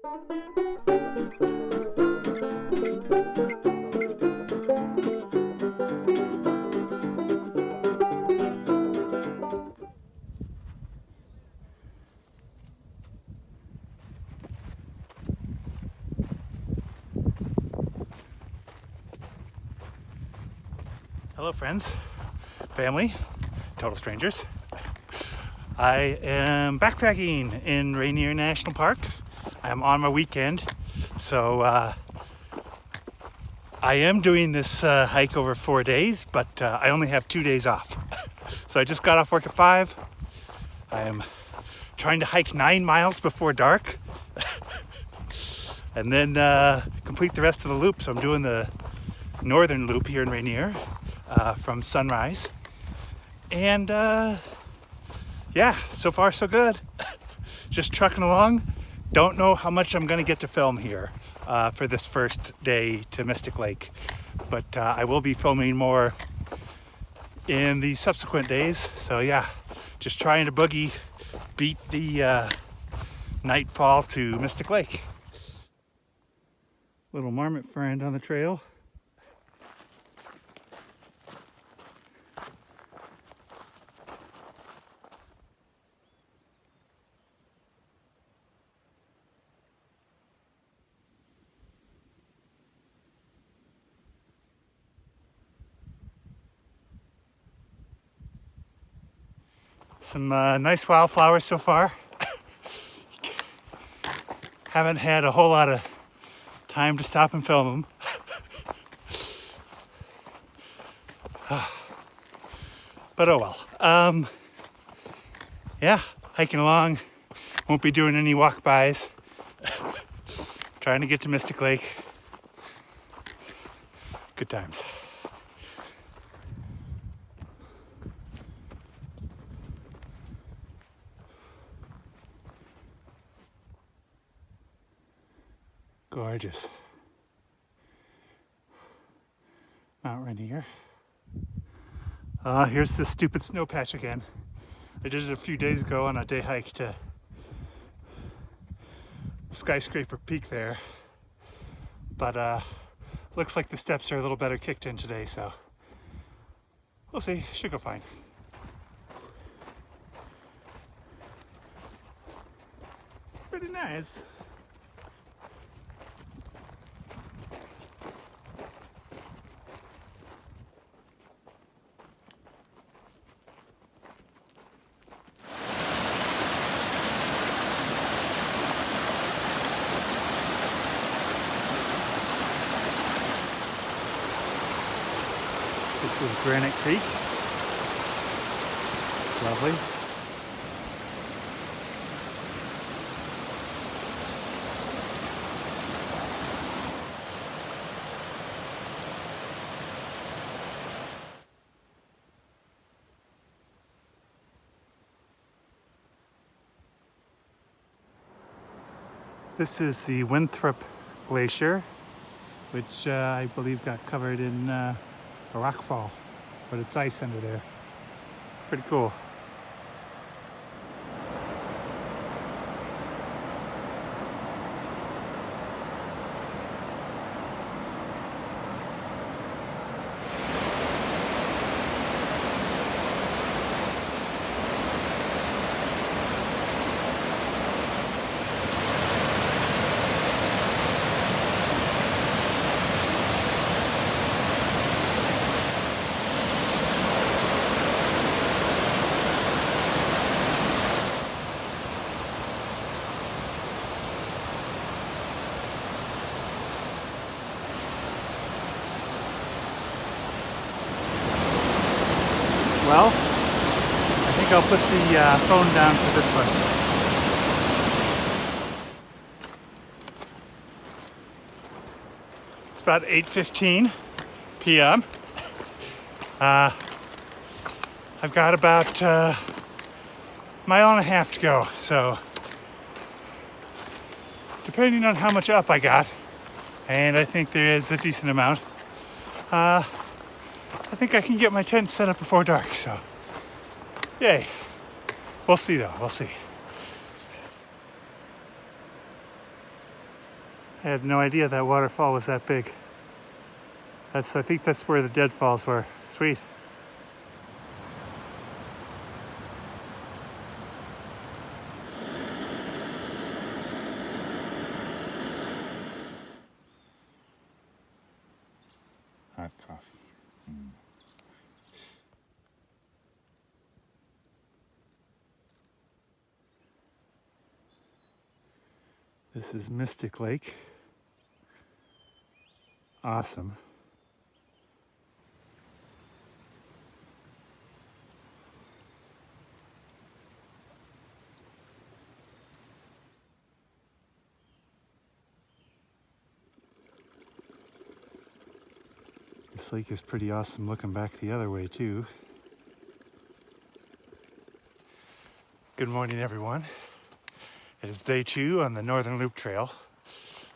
Hello friends, family, total strangers. I am backpacking in Rainier National Park. I am on my weekend, so I am doing this hike over 4 days, but I only have 2 days off. So I just got off work at 5. I am trying to hike 9 miles before dark and then complete the rest of the loop. So I'm doing the northern loop here in Rainier from sunrise. And yeah, so far so good. Just trucking along. Don't know how much I'm gonna get to film here for this first day to Mystic Lake, but I will be filming more in the subsequent days. So yeah, just trying to boogie, beat the nightfall to Mystic Lake. Little marmot friend on the trail. Some nice wildflowers so far. Haven't had a whole lot of time to stop and film them. But oh well. Yeah, hiking along. Won't be doing any walk-bys. Trying to get to Mystic Lake. Good times. Gorgeous. Mount Rainier. Here's the stupid snow patch again. I did it a few days ago on a day hike to Skyscraper Peak there. But looks like the steps are a little better kicked in today, so we'll see. Should go fine. Pretty nice. This is Granite Creek. Lovely. This is the Winthrop Glacier, which I believe got covered in a rock fall, but it's ice under there. Pretty cool. Well, I think I'll put the phone down for this one. It's about 8:15 p.m. I've got about a mile and a half to go, so depending on how much up I got, and I think there is a decent amount, I think I can get my tent set up before dark, so yay. We'll see though, we'll see. I had no idea that waterfall was that big. I think that's where the deadfalls were. Sweet. Hot coffee. This is Mystic Lake. Awesome. This lake is pretty awesome looking back the other way too. Good morning, everyone. It is day 2 on the Northern Loop Trail.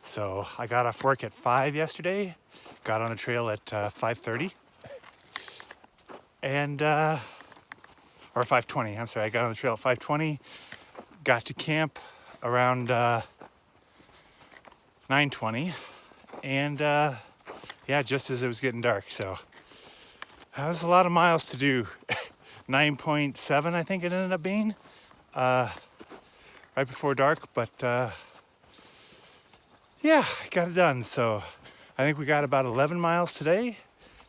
So I got off work at 5 yesterday, got on the trail at 5:30, and or 5:20. I'm sorry, I got on the trail at 5:20, got to camp around 9:20, and yeah, just as it was getting dark. So that was a lot of miles to do. 9.7, I think it ended up being, right before dark, but yeah, got it done. So I think we got about 11 miles today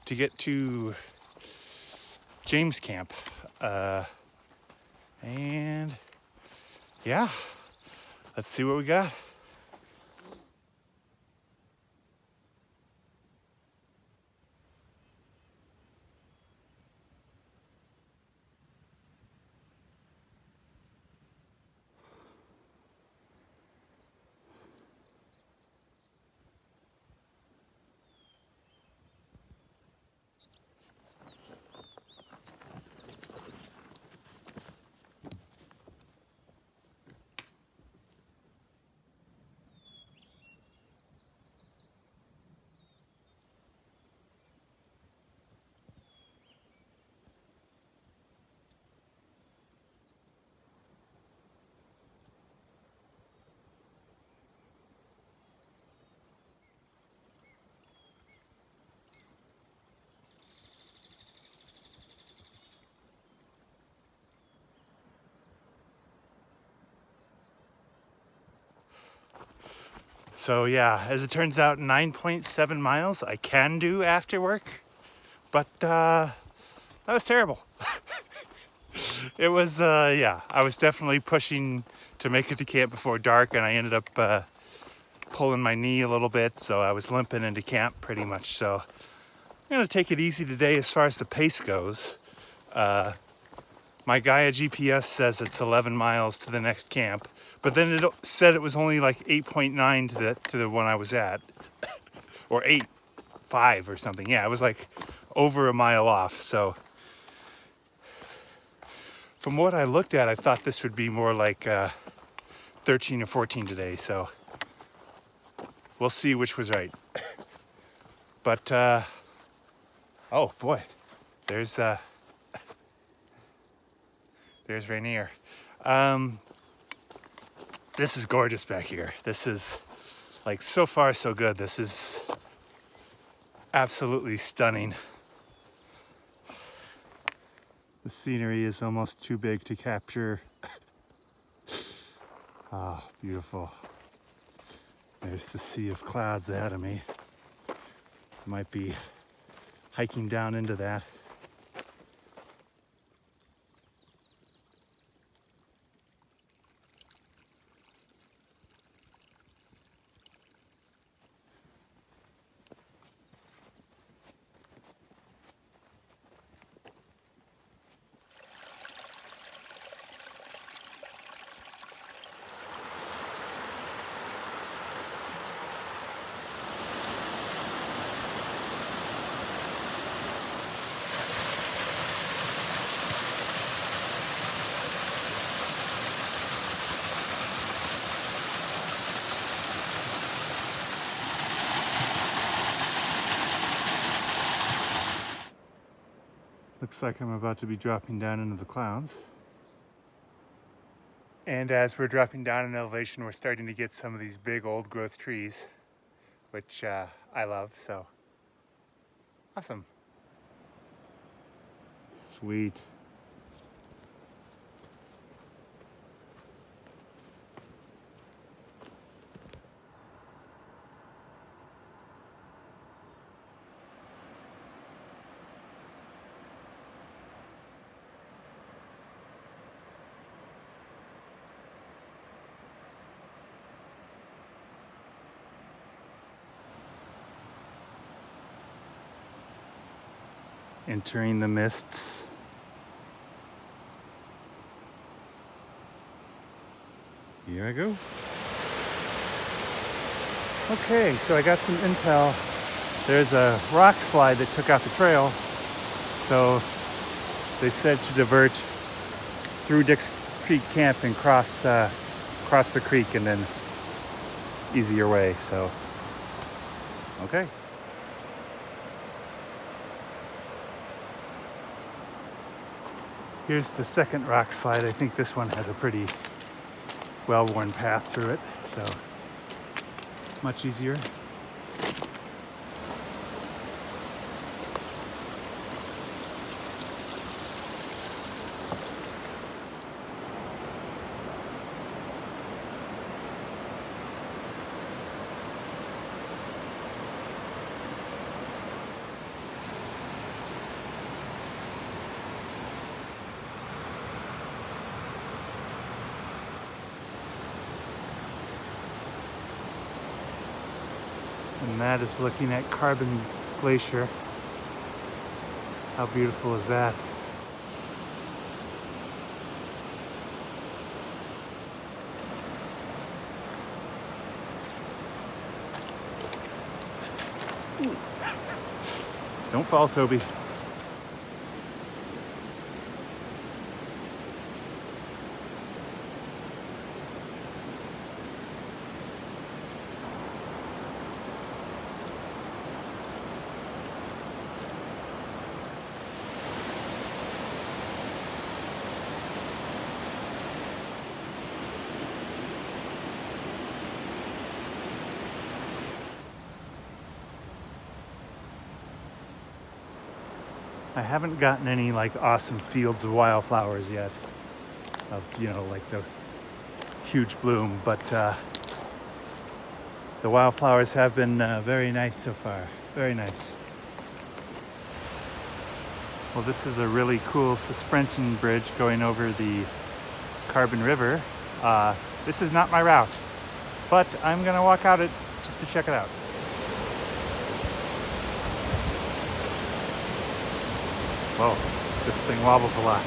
to get to James Camp. And yeah, let's see what we got. So yeah, as it turns out, 9.7 miles I can do after work, but that was terrible. It was, yeah, I was definitely pushing to make it to camp before dark, and I ended up pulling my knee a little bit, so I was limping into camp pretty much. So I'm gonna take it easy today as far as the pace goes. My Gaia GPS says it's 11 miles to the next camp, but then it said it was only like 8.9 to the one I was at, or 8.5 or something. Yeah, it was like over a mile off. So from what I looked at, I thought this would be more like 13 or 14 today. So we'll see which was right. But oh boy, there's Rainier. This is gorgeous back here. This is, like, so far so good. This is absolutely stunning. The scenery is almost too big to capture. Ah, beautiful. There's the sea of clouds ahead of me. Might be hiking down into that. Looks like I'm about to be dropping down into the clouds. And as we're dropping down in elevation, we're starting to get some of these big old growth trees. which I love, so awesome. Sweet. Entering the mists. Here I go. Okay, so I got some intel. There's a rock slide that took out the trail. So they said to divert through Dick's Creek Camp and cross the creek and then easier way, so okay. Here's the second rock slide. I think this one has a pretty well-worn path through it, so much easier. And that is looking at Carbon Glacier. How beautiful is that? Ooh. Don't fall, Toby. I haven't gotten any like awesome fields of wildflowers yet, of like the huge bloom, but the wildflowers have been very nice so far, very nice. Well, this is a really cool suspension bridge going over the Carbon River. This is not my route, but I'm gonna walk out it just to check it out. Whoa, this thing wobbles a lot.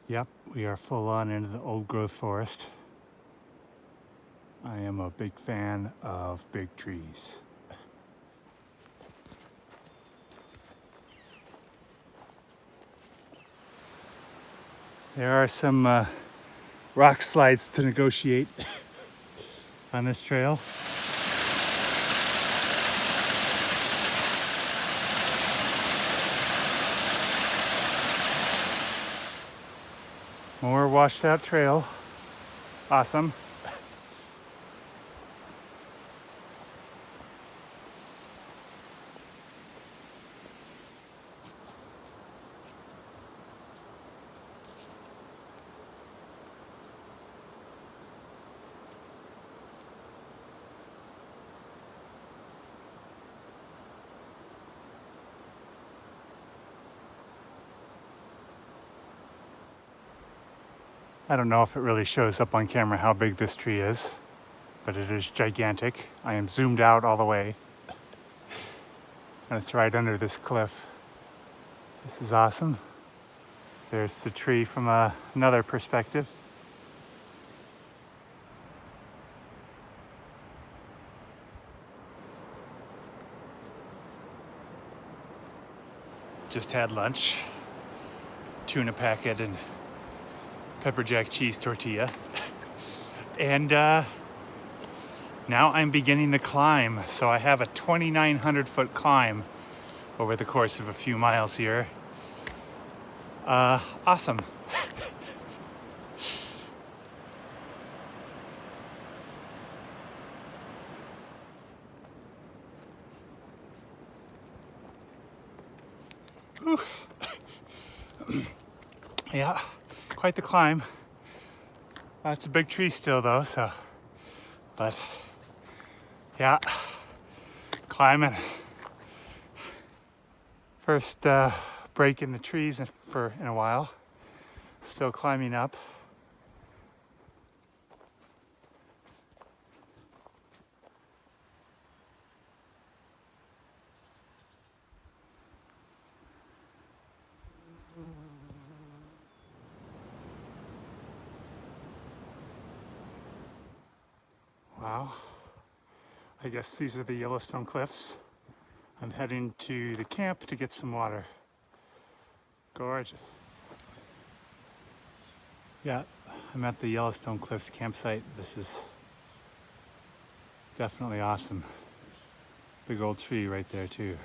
Yep, we are full on into the old growth forest. I am a big fan of big trees. There are some rock slides to negotiate on this trail. More washed out trail. Awesome. I don't know if it really shows up on camera how big this tree is, but it is gigantic. I am zoomed out all the way. And it's right under this cliff. This is awesome. There's the tree from another perspective. Just had lunch. Tuna packet and pepper jack cheese tortilla. And now I'm beginning the climb. So I have a 2,900 foot climb over the course of a few miles here. Awesome. Yeah, quite the climb. It's a big tree still though, so, but yeah, climbing. First break in the trees in a while. Still climbing up. Wow. I guess these are the Yellowstone cliffs. I'm heading to the camp to get some water. Gorgeous. Yeah, I'm at the Yellowstone Cliffs campsite. This is definitely awesome. Big old tree right there too.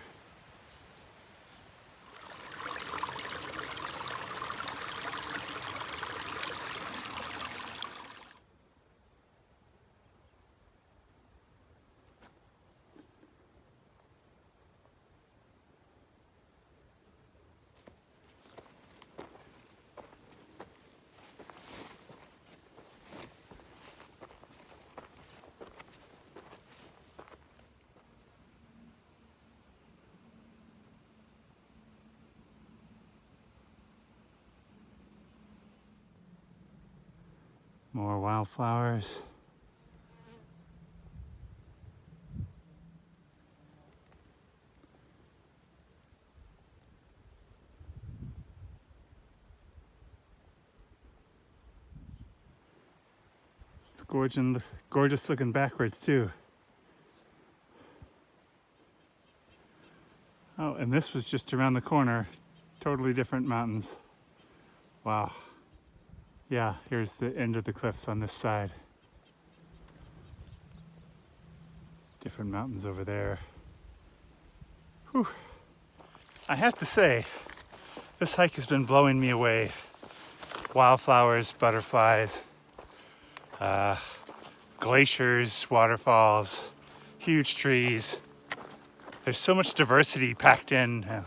More wildflowers. It's gorgeous looking backwards too. Oh, and this was just around the corner. Totally different mountains. Wow. Yeah, here's the end of the cliffs on this side. Different mountains over there. Whew. I have to say, this hike has been blowing me away. Wildflowers, butterflies, glaciers, waterfalls, huge trees. There's so much diversity packed in.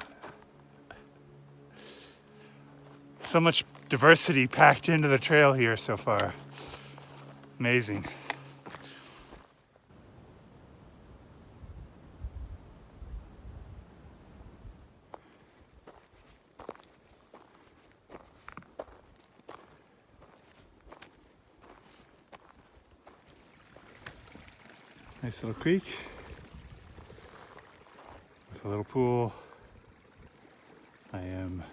So much diversity packed into the trail here so far. Amazing. Nice little creek with a little pool. I am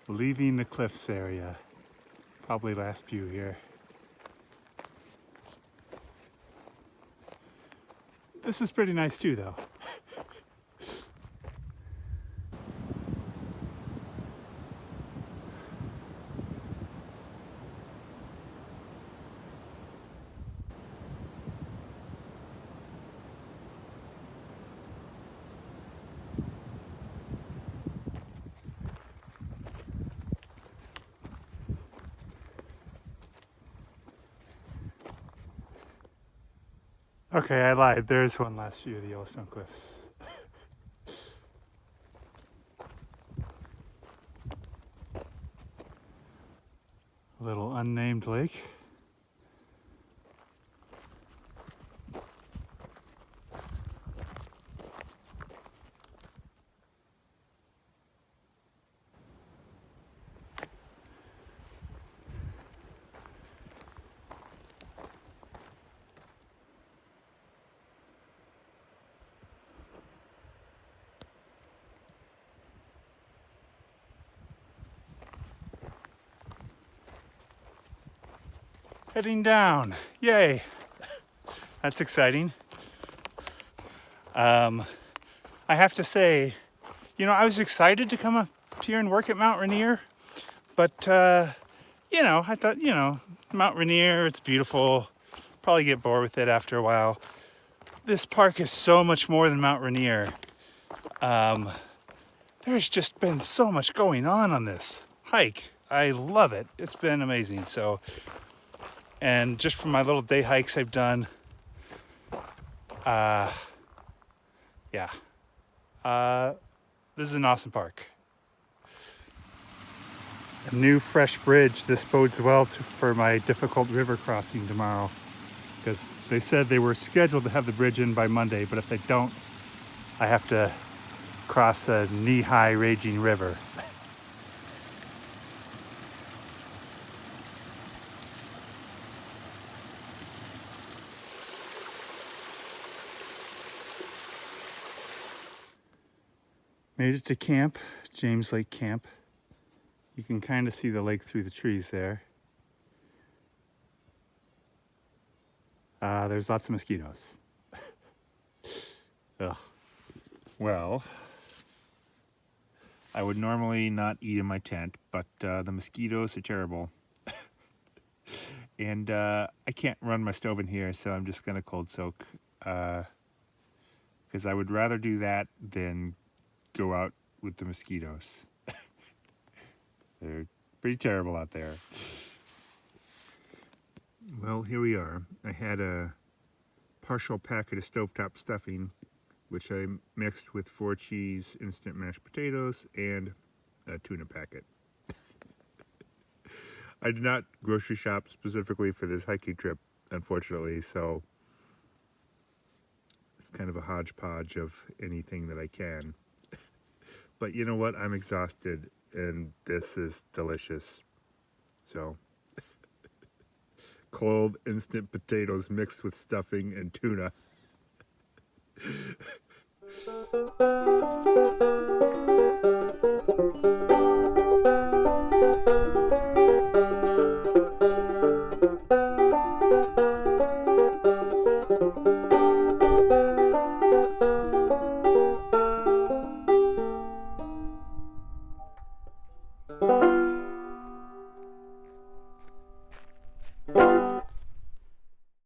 leaving the cliffs area. Probably last view here. This is pretty nice too though. Okay, I lied. There's one last view of the Yellowstone Cliffs. A little unnamed lake. Heading down. Yay. That's exciting. I have to say, I was excited to come up here and work at Mount Rainier, but, I thought, Mount Rainier, it's beautiful. Probably get bored with it after a while. This park is so much more than Mount Rainier. There's just been so much going on this hike. I love it. It's been amazing. So, and just from my little day hikes I've done, this is an awesome park. A new fresh bridge. This bodes well for my difficult river crossing tomorrow, because they said they were scheduled to have the bridge in by Monday, but if they don't, I have to cross a knee-high raging river. Made it to camp, James Lake Camp. You can kind of see the lake through the trees there. There's lots of mosquitoes. Ugh. Well, I would normally not eat in my tent, but the mosquitoes are terrible. And I can't run my stove in here, so I'm just gonna cold soak. Because I would rather do that than go out with the mosquitoes. They're pretty terrible out there. Well, here we are. I had a partial packet of stovetop stuffing, which I mixed with 4 cheese instant mashed potatoes and a tuna packet. I did not grocery shop specifically for this hiking trip, unfortunately, so it's kind of a hodgepodge of anything that I can. But you know what? I'm exhausted, and this is delicious. So, cold instant potatoes mixed with stuffing and tuna.